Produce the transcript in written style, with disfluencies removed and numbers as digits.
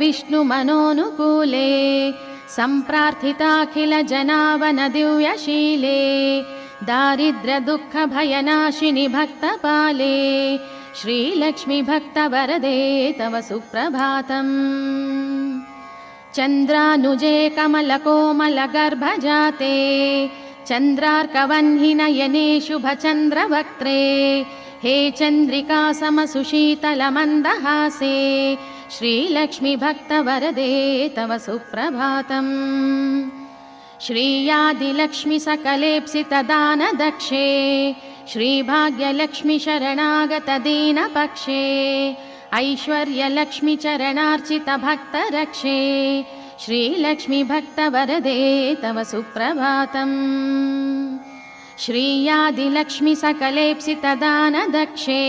विष्णुमनोनुकूले सम्प्रार्थिताखिलजनावनदिव्यशीले दारिद्र्यदुःखभयनाशिनि भक्तपाले श्रीलक्ष्मी भक्तवरदे तव सुप्रभातम्। चन्द्रानुजे कमलकोमलगर्भजाते चन्द्रार्कवह्निनयने शुभचन्द्रवक्त्रे हे चन्द्रिका समसुशीतलमन्दहासे श्रीलक्ष्मी भक्तवरदे तव सुप्रभातम्। श्रीयादिलक्ष्मि सकलेप्सितदानदक्षे श्रीभाग्यलक्ष्मि शरणागतदीनपक्षे ऐश्वर्यलक्ष्मि चरणार्चितभक्तरक्षे श्रीलक्ष्मी भक्तवरदे तव सुप्रभातम्। श्रीयादिलक्ष्मि सकलेप्सितदानदक्षे